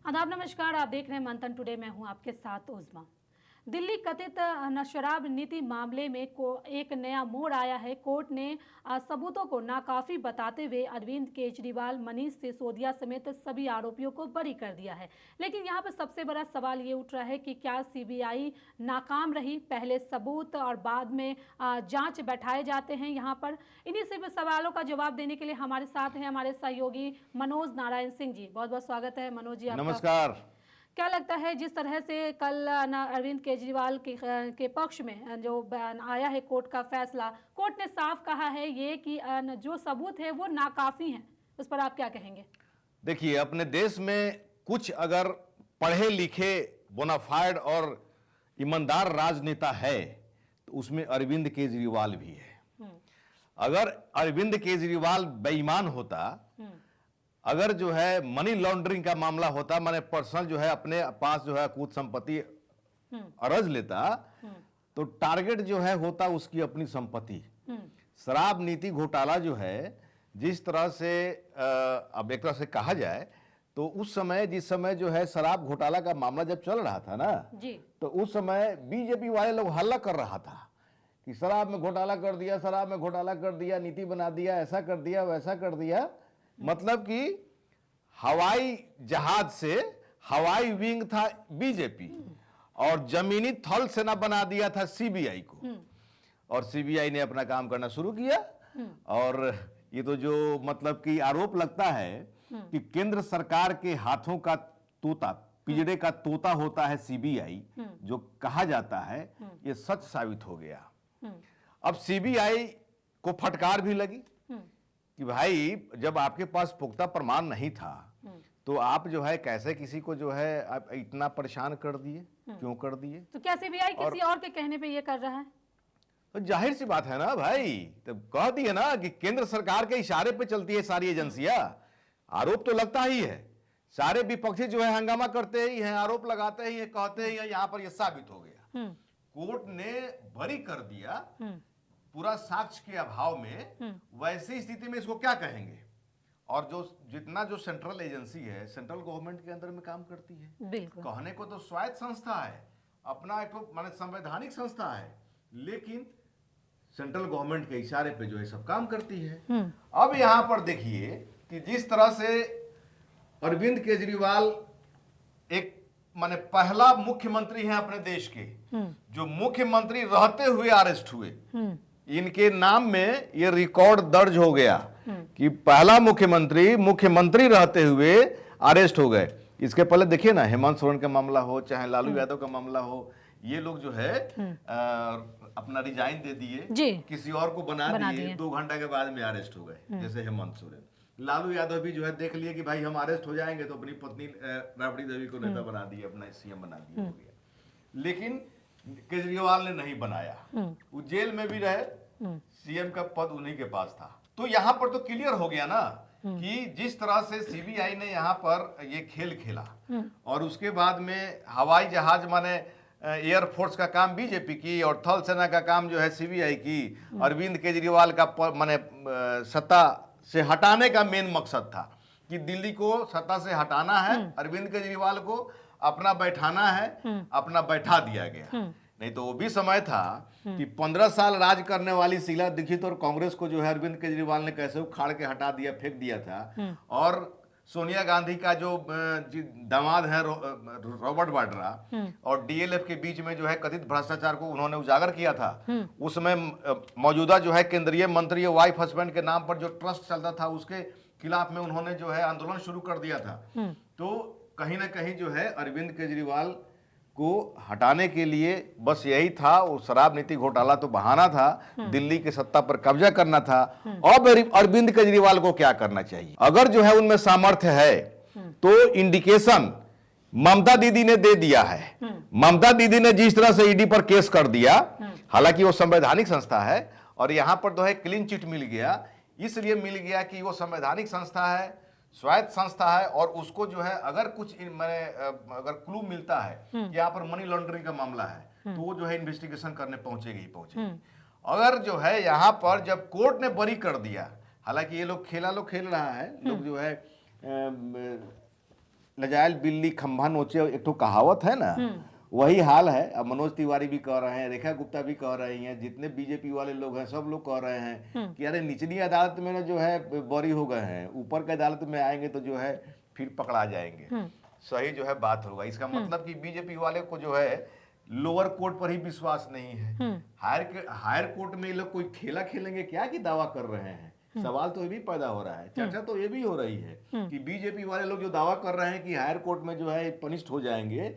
आदाब नमस्कार, आप देख रहे हैं मंथन टुडे। मैं हूं आपके साथ उज़मा। दिल्ली कथित शराब नीति मामले में एक नया मोड़ आया है। कोर्ट ने सबूतों को नाकाफी बताते हुए अरविंद केजरीवाल, मनीष सिसोदिया समेत सभी आरोपियों को बरी कर दिया है। लेकिन यहां पर सबसे बड़ा सवाल ये उठ रहा है कि क्या सीबीआई नाकाम रही? पहले सबूत और बाद में जांच बैठाए जाते हैं यहां पर। इन्हीं सभी सवालों का जवाब देने के लिए हमारे साथ हैं हमारे सहयोगी मनोज नारायण सिंह जी। बहुत बहुत स्वागत है मनोज जी आपका। नमस्कार। क्या लगता है जिस तरह से कल अरविंद केजरीवाल के पक्ष में जो आया है कोर्ट का फैसला, कोर्ट ने साफ कहा है ये कि जो सबूत है वो नाकाफी हैं, उस पर आप क्या कहेंगे? देखिए, अपने देश में कुछ अगर पढ़े लिखे बोनाफाइड और ईमानदार राजनेता है तो उसमें अरविंद केजरीवाल भी है। अगर अरविंद केजरीवाल बेईमान होता, अगर जो है मनी लॉन्ड्रिंग का मामला होता, माने पर्सनल जो है अपने पास जो है कुछ संपत्ति अरज लेता, तो टारगेट जो है होता उसकी अपनी संपत्ति। शराब नीति घोटाला जो है, जिस तरह से अब एक तरह से कहा जाए तो उस समय जिस समय जो है शराब घोटाला का मामला जब चल रहा था ना जी। तो उस समय बीजेपी वाले लोग हल्ला कर रहा था कि शराब में घोटाला कर दिया, शराब में घोटाला कर दिया, नीति बना दिया, ऐसा कर दिया, वैसा कर दिया। मतलब कि हवाई जहाज से हवाई विंग था बीजेपी और जमीनी थल सेना बना दिया था सीबीआई को, और सीबीआई ने अपना काम करना शुरू किया। और ये तो जो मतलब कि आरोप लगता है कि केंद्र सरकार के हाथों का तोता, पिंजड़े का तोता होता है सीबीआई, जो कहा जाता है, ये सच साबित हो गया। अब सीबीआई को फटकार भी लगी कि भाई जब आपके पास पुख्ता प्रमाण नहीं था तो आप जो है कैसे किसी को जो है आप इतना परेशान कर दिए, क्यों कर दिए? तो क्या सीबीआई किसी और के कहने पे ये कर रहा है? तो जाहिर सी बात है ना भाई, तब कह दिए ना कि केंद्र सरकार के इशारे पे चलती है सारी एजेंसियां। आरोप तो लगता ही है, सारे विपक्षी जो है हंगामा करते ही हैं, आरोप लगाते ही हैं, कहते ही हैं, यहां पर यह साबित हो गया। कोर्ट ने बरी कर दिया पूरा साक्ष्य के अभाव में। वैसी स्थिति में इसको क्या कहेंगे? और जो जितना जो सेंट्रल एजेंसी है, सेंट्रल गवर्नमेंट के अंदर में काम करती है, बिल्कुल। कहने को तो स्वायत्त संस्था है, अपना एक माने संवैधानिक संस्था है, लेकिन सेंट्रल गवर्नमेंट के इशारे पे जो है सब काम करती है। अब यहां पर देखिए कि जिस तरह से अरविंद केजरीवाल एक माने पहला मुख्यमंत्री हैं अपने देश के जो मुख्यमंत्री रहते हुए अरेस्ट हुए। इनके नाम में ये रिकॉर्ड दर्ज हो गया कि पहला मुख्यमंत्री रहते हुए अरेस्ट हो गए। इसके पहले देखिए ना, हेमंत सोरेन का मामला हो चाहे लालू यादव का मामला हो, ये लोग जो है अपना रिजाइन दे दिए, किसी और को बना दिए, 2 घंटे के बाद में अरेस्ट हो गए। जैसे हेमंत सोरेन, लालू यादव भी जो है देख लिए कि भाई हम अरेस्ट हो जाएंगे तो अपनी पत्नी राबड़ी देवी को नेता बना दिए, अपना सीएम बना दिया, हो गया। लेकिन केजरीवाल ने नहीं बनाया, वो जेल में भी रहे, सीएम का पद उन्हीं के पास था। तो यहां पर तो क्लियर हो गया ना कि जिस तरह से सीबीआई ने यहां पर ये खेल खेला और उसके बाद में हवाई जहाज माने एयरफोर्स का काम बीजेपी की और थल सेना का काम जो है सीबीआई की, अरविंद केजरीवाल का माने सत्ता से हटाने का मेन मकसद था कि दिल्ली को सत्ता से हटाना है, अरविंद केजरीवाल को अपना बैठाना है, अपना बैठा दिया गया। नहीं तो वो भी समय था कि 15 साल राज करने वाली शीला दीक्षित और कांग्रेस को जो है अरविंद केजरीवाल ने कैसे उखाड़ के हटा दिया, फेंक दिया था। और सोनिया गांधी का जो दामाद है रॉबर्ट वाड्रा और डीएलएफ के बीच में जो है कथित भ्रष्टाचार को उन्होंने उजागर किया था। उस समय मौजूदा जो है केंद्रीय मंत्री वाइफ हस्बैंड के नाम पर जो ट्रस्ट चलता था उसके खिलाफ में उन्होंने जो है आंदोलन शुरू कर दिया था। तो कहीं ना कहीं जो है अरविंद केजरीवाल को हटाने के लिए बस यही था, वो शराब नीति घोटाला तो बहाना था, दिल्ली के सत्ता पर कब्जा करना था। अब अरविंद केजरीवाल को क्या करना चाहिए? अगर जो है उनमें सामर्थ्य है तो इंडिकेशन ममता दीदी ने दे दिया है। ममता दीदी ने जिस तरह से ईडी पर केस कर दिया, हालांकि वो संवैधानिक संस्था है और यहां पर जो है क्लीन चिट मिल गया, इसलिए मिल गया कि वो संवैधानिक संस्था है, स्वायत्त संस्था है, और उसको जो है अगर कुछ मैंने अगर क्लू मिलता है कि यहाँ पर मनी लॉन्ड्रिंग का मामला है तो वो जो है इन्वेस्टिगेशन करने पहुंचेगी ही पहुंचेगी। अगर जो है यहाँ पर जब कोर्ट ने बरी कर दिया, हालांकि ये लोग खेल रहा है, लोग जो है लजायल बिल्ली खंभा नोचे, एक तो कहावत है ना, वही हाल है। अब मनोज तिवारी भी कह रहे हैं, रेखा गुप्ता भी कह रही हैं, जितने बीजेपी वाले लोग हैं सब लोग कह रहे हैं कि अरे निचली अदालत में ना जो है बरी हो गए हैं, ऊपर की अदालत में आएंगे तो जो है फिर पकड़ा जाएंगे। सही जो है बात होगा। इसका मतलब कि बीजेपी वाले को जो है लोअर कोर्ट पर ही विश्वास नहीं है। हायर कोर्ट में ये लोग कोई खेला खेलेंगे क्या कि दावा कर रहे हैं? सवाल तो ये भी पैदा हो रहा है, चर्चा तो ये भी हो रही है कि बीजेपी वाले लोग जो दावा कर रहे हैं कि हायर कोर्ट में जो है पनिश्ड हो जाएंगे,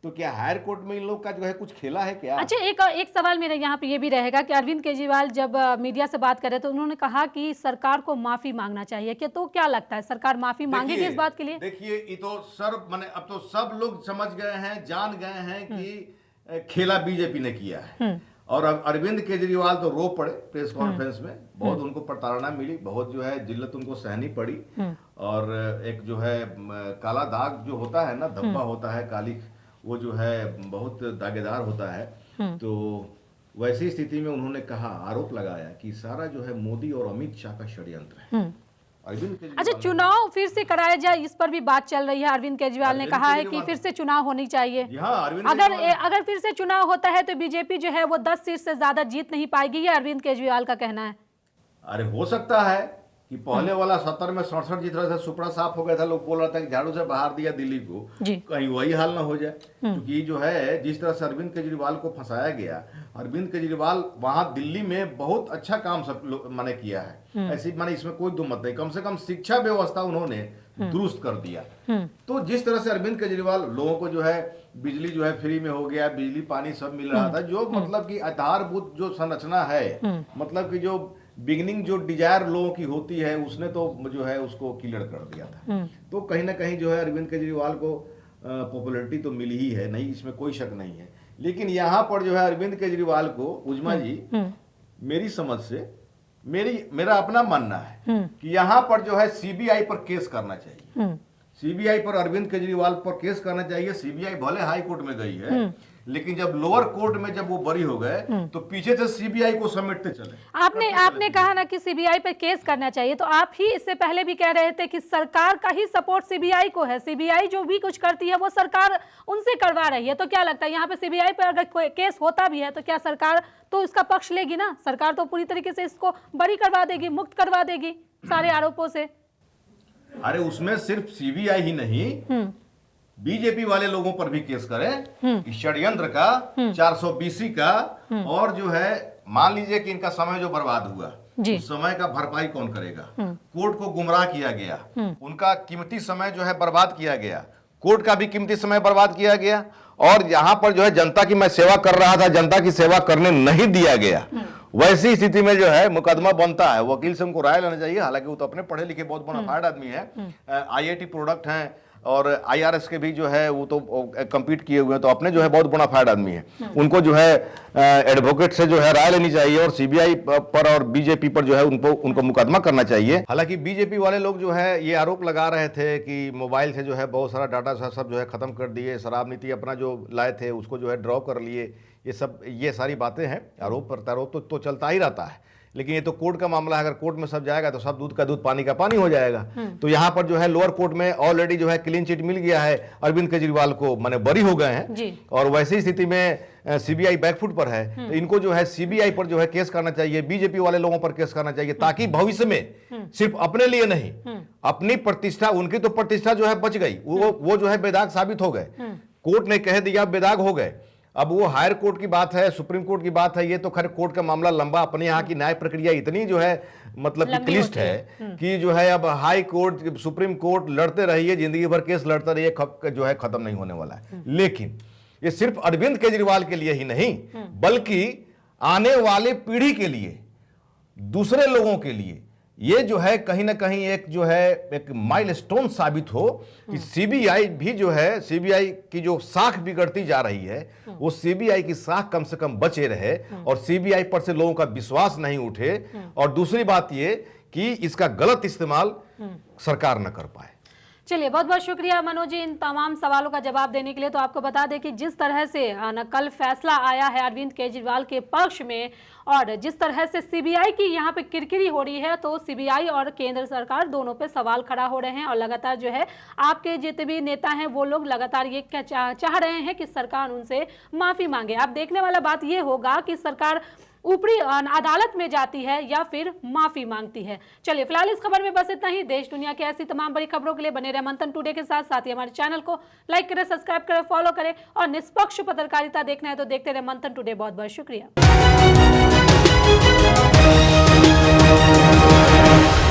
तो क्या हायर कोर्ट में इन लोग का जो है कुछ खेला है क्या? अच्छा, एक सवाल मेरा यहाँ पे ये भी रहेगा कि अरविंद केजरीवाल जब मीडिया से बात कर रहे थे तो उन्होंने कहा कि सरकार को माफी मांगना चाहिए, कि तो क्या लगता है सरकार माफी मांगेगी इस बात के लिए? देखिए, ये तो माने अब तो सब लोग समझ गए हैं, जान गए हैं कि खेला बीजेपी ने किया है। और अब अरविंद केजरीवाल तो रो पड़े प्रेस कॉन्फ्रेंस में, बहुत उनको प्रताड़ना मिली, बहुत जो है जिल्लत उनको सहनी पड़ी। और एक जो है काला दाग जो होता है ना, धब्बा होता है काली, वो जो है बहुत दागेदार होता है। तो वैसी स्थिति में उन्होंने कहा, आरोप लगाया कि सारा जो है मोदी और अमित शाह का षड्यंत्र है। अच्छा, चुनाव फिर से कराया जाए, इस पर भी बात चल रही है। अरविंद केजरीवाल ने कहा है कि फिर से चुनाव होनी चाहिए। अगर फिर से चुनाव होता है तो बीजेपी जो है वो 10 सीट से ज्यादा जीत नहीं पाएगी, ये अरविंद केजरीवाल का कहना है। अरे हो सकता है कि पहले वाला 70 में 67 जीत रहा था, सुपड़ा साफ हो गया था, लोग बोल रहा था कि झाड़ू से बाहर दिया दिल्ली को, कहीं वही हाल ना हो जाए। क्योंकि जो है जिस तरह से अरविंद केजरीवाल को फंसाया गया, अरविंद केजरीवाल वहां दिल्ली में बहुत अच्छा काम सब मैंने किया है, ऐसी माने इसमें कोई दो मत नहीं। कम से कम शिक्षा व्यवस्था उन्होंने दुरुस्त कर दिया। तो जिस तरह से अरविंद केजरीवाल लोगों को जो है बिजली जो है फ्री में हो गया, बिजली पानी सब मिल रहा था, जो मतलब कि आधारभूत जो संरचना है, मतलब कि जो बिगिनिंग जो डिजायर लोगों की होती है, उसने तो जो है उसको क्लियर कर दिया था। तो कहीं ना कहीं जो है अरविंद केजरीवाल को पॉपुलैरिटी तो मिली ही है, नहीं इसमें कोई शक नहीं है। लेकिन यहाँ पर जो है अरविंद केजरीवाल को, उजमा जी, मेरी समझ से मेरा अपना मानना है कि यहाँ पर जो है सीबीआई पर केस करना चाहिए। सीबीआई पर अरविंद केजरीवाल पर केस करना चाहिए। सीबीआई भले हाई कोर्ट में गई है, लेकिन जब लोअर कोर्ट में जब वो बरी हो गए तो पीछे से सीबीआई को समेटते चले। आपने कहा ना कि सीबीआई पे केस करना चाहिए, तो आप ही इससे पहले भी कह रहे थे कि सरकार का ही सपोर्ट सीबीआई को है, सीबीआई जो भी कुछ करती है वो सरकार उनसे करवा रही है। तो क्या लगता है यहाँ पे सीबीआई पे अगर कोई केस होता भी है तो क्या सरकार तो इसका पक्ष लेगी ना? सरकार तो पूरी तरीके से इसको बरी करवा देगी, मुक्त करवा देगी सारे आरोपों से। अरे उसमें सिर्फ सीबीआई ही नहीं, बीजेपी वाले लोगों पर भी केस करें, षड्यंत्र का, 420 का, और जो है मान लीजिए कि इनका समय जो बर्बाद हुआ, उस समय का भरपाई कौन करेगा? कोर्ट को गुमराह किया गया, उनका कीमती समय जो है बर्बाद किया गया, कोर्ट का भी कीमती समय बर्बाद किया गया, और यहाँ पर जो है जनता की मैं सेवा कर रहा था, जनता की सेवा करने नहीं दिया गया। वैसी स्थिति में जो है मुकदमा बनता है, वकील से उनको राय लेना चाहिए। हालांकि वो तो अपने पढ़े लिखे बहुत बोनाफाइड आदमी है, आईआईटी प्रोडक्ट हैं और आईआरएस के भी जो है वो तो कम्पीट किए हुए हैं, तो अपने जो है बहुत बोनाफाइड आदमी है। उनको जो है एडवोकेट से जो है राय लेनी चाहिए और सीबीआई पर और बीजेपी पर जो है उनको मुकदमा करना चाहिए। हालांकि बीजेपी वाले लोग जो है ये आरोप लगा रहे थे कि मोबाइल से जो है बहुत सारा डाटा सब जो है खत्म कर दिए, शराब नीति अपना जो लाए थे उसको जो है ड्रॉ कर लिए, ये सारी बातें हैं। आरोप प्रत्यारोप तो चलता ही रहता है, लेकिन ये तो कोर्ट का मामला है। अगर कोर्ट में सब जाएगा तो सब दूध का दूध पानी का पानी हो जाएगा। तो यहाँ पर जो है लोअर कोर्ट में ऑलरेडी जो है क्लीन चिट मिल गया है, अरविंद केजरीवाल को माने बरी हो गए हैं, और वैसी स्थिति में सीबीआई बैकफुट पर है। तो इनको जो है सीबीआई पर जो है केस करना चाहिए, बीजेपी वाले लोगों पर केस करना चाहिए, ताकि भविष्य में सिर्फ अपने लिए नहीं, अपनी प्रतिष्ठा, उनकी तो प्रतिष्ठा जो है बच गई, वो जो है बेदाग साबित हो गए। कोर्ट ने कह दिया बेदाग हो गए। अब वो हायर कोर्ट की बात है, सुप्रीम कोर्ट की बात है, ये तो खैर कोर्ट का मामला लंबा, अपने यहाँ की न्याय प्रक्रिया इतनी जो है मतलब कि क्लिष्ट है कि जो है अब हाई कोर्ट, सुप्रीम कोर्ट लड़ते रहिए, जिंदगी भर केस लड़ते रहिए, जो है खत्म नहीं होने वाला है। लेकिन ये सिर्फ अरविंद केजरीवाल के लिए ही नहीं, बल्कि आने वाले पीढ़ी के लिए, दूसरे लोगों के लिए ये जो है कहीं ना कहीं एक जो है एक माइलस्टोन साबित हो कि सीबीआई भी जो है, सीबीआई की जो साख बिगड़ती जा रही है, वो सीबीआई की साख कम से कम बचे रहे और सीबीआई पर से लोगों का विश्वास नहीं उठे। और दूसरी बात ये कि इसका गलत इस्तेमाल सरकार न कर पाए। चलिए, बहुत बहुत शुक्रिया मनोज जी इन तमाम सवालों का जवाब देने के लिए। तो आपको बता दें कि जिस तरह से कल फैसला आया है अरविंद केजरीवाल के पक्ष में और जिस तरह से सीबीआई की यहाँ पे किरकिरी हो रही है, तो सीबीआई और केंद्र सरकार दोनों पे सवाल खड़ा हो रहे हैं और लगातार जो है आपके जितने भी नेता हैं वो लोग लगातार ये चाह रहे हैं कि सरकार उनसे माफी मांगे। अब देखने वाला बात ये होगा कि सरकार ऊपरी अदालत में जाती है या फिर माफी मांगती है। चलिए, फिलहाल इस खबर में बस इतना ही। देश दुनिया की ऐसी तमाम बड़ी खबरों के लिए बने रहे मंथन टुडे के साथ। साथ ही हमारे चैनल को लाइक करें, सब्सक्राइब करें, फॉलो करें और निष्पक्ष पत्रकारिता देखना है तो देखते रहे मंथन टुडे। बहुत बहुत शुक्रिया।